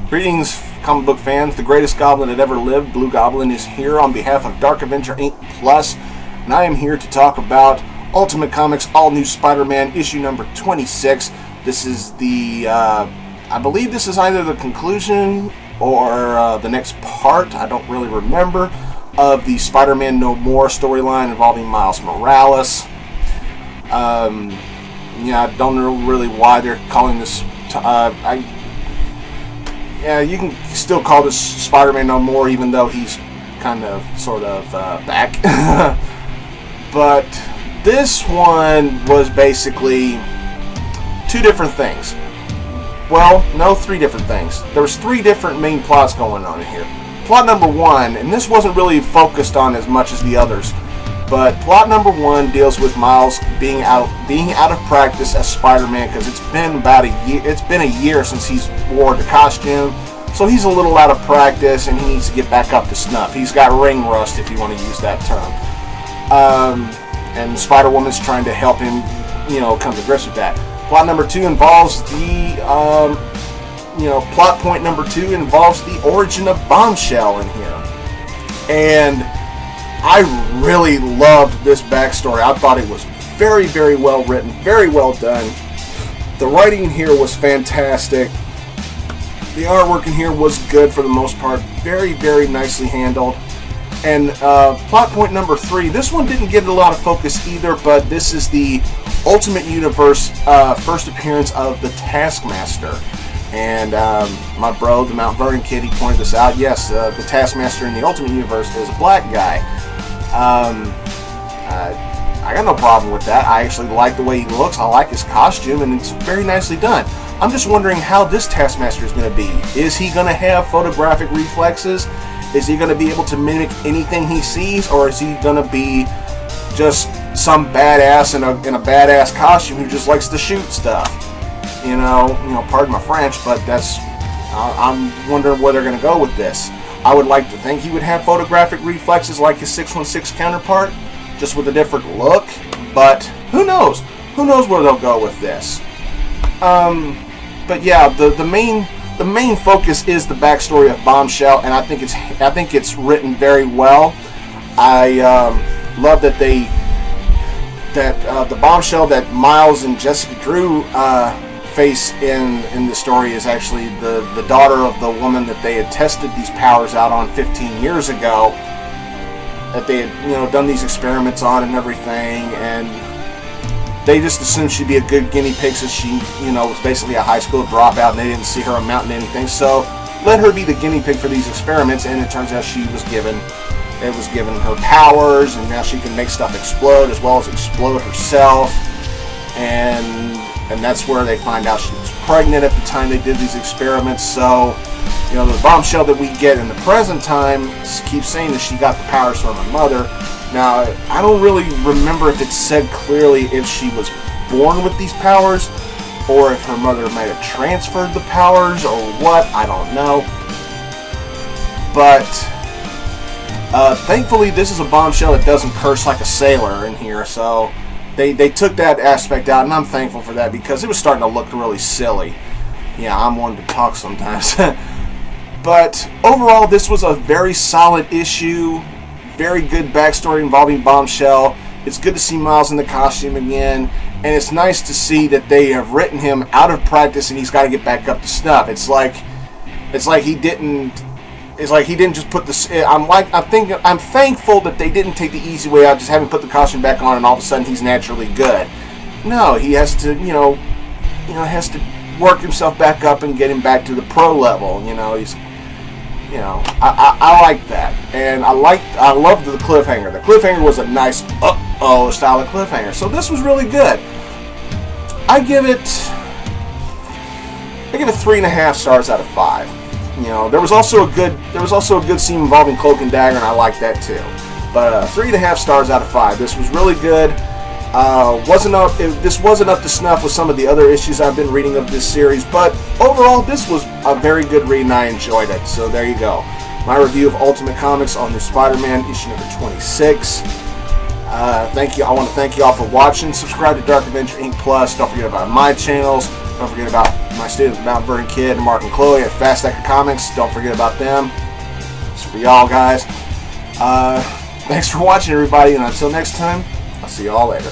Greetings, comic book fans. The greatest goblin that ever lived, Blugoblin, is here on behalf of Dark Avenger Inc. Plus, and I am here to talk about Ultimate Comics All New Spider-Man issue number 26. This is the, I believe this is either the conclusion or the next part, I don't really remember, of the Spider-Man No More storyline involving Miles Morales. Yeah, I don't know really why they're calling this, yeah, you can still call this Spider-Man No More, even though he's kind of, sort of, back. But this one was basically two different things. Well, no, three different things. There was three different main plots going on in here. Plot number one, and this wasn't really focused on as much as the others, but plot number one deals with Miles being out of practice as Spider-Man because it's been about a year. It's been a year since he's wore the costume, so he's a little out of practice and he needs to get back up to snuff. He's got ring rust, if you want to use that term. And Spider-Woman's trying to help him, come to grips with that. Plot number two involves the, plot point number two involves the origin of Bombshell in here, and I really loved this backstory. I thought it was very, very well written, very well done. The writing in here was fantastic. The artwork in here was good for the most part. Very, very nicely handled. And plot point number three, this one didn't get a lot of focus either, but this is the Ultimate Universe first appearance of the Taskmaster. And my bro, the Mount Vernon kid, he pointed this out. Yes, the Taskmaster in the Ultimate Universe is a black guy. I got no problem with that. I actually like the way he looks. I like his costume, and it's very nicely done. I'm just wondering how this Taskmaster is going to be. Is he going to have photographic reflexes? Is he going to be able to mimic anything he sees, or is he going to be just some badass in a badass costume who just likes to shoot stuff? Pardon my French, but I'm wondering where they're going to go with this. I would like to think he would have photographic reflexes like his 616 counterpart, just with a different look, but who knows? Who knows where they'll go with this? But yeah, the main focus is the backstory of Bombshell, and I think it's written very well. I love that the Bombshell that Miles and Jessica Drew face in the story is actually the daughter of the woman that they had tested these powers out on 15 years ago, that they had done these experiments on and everything, and they just assumed she'd be a good guinea pig since she was basically a high school dropout and they didn't see her amount to anything, so let her be the guinea pig for these experiments. And it turns out it was given her powers, and now she can make stuff explode as well as explode herself. And that's where they find out she was pregnant at the time they did these experiments. So, the Bombshell that we get in the present time keeps saying that she got the powers from her mother. Now, I don't really remember if it said clearly if she was born with these powers, or if her mother might have transferred the powers, or what, I don't know. But, thankfully, this is a Bombshell that doesn't curse like a sailor in here, so They took that aspect out, and I'm thankful for that because it was starting to look really silly. Yeah, I'm one to talk sometimes. But overall, this was a very solid issue. Very good backstory involving Bombshell. It's good to see Miles in the costume again, and it's nice to see that they have written him out of practice and he's got to get back up to snuff. It's like he didn't just put the. I'm thankful that they didn't take the easy way out, just having put the costume back on, and all of a sudden he's naturally good. No, he has to, has to work himself back up and get him back to the pro level. I like that, and I loved the cliffhanger. The cliffhanger was a nice uh-oh style of cliffhanger. So this was really good. I give it 3.5 stars out of 5. There was also a good scene involving Cloak and Dagger, and I liked that too. But 3.5 stars out of 5. This was really good. This wasn't up to snuff with some of the other issues I've been reading of this series, but overall, this was a very good read, and I enjoyed it. So there you go. My review of Ultimate Comics on the Spider-Man issue number 26. Thank you. I want to thank you all for watching. Subscribe to Dark Avenger Inc. Plus. Don't forget about my channels. Don't forget about my students, Mount Vernon Kid and Mark and Chloe at Fast Stacker Comics. Don't forget about them. It's for y'all guys. Thanks for watching, everybody, and until next time, I'll see y'all later.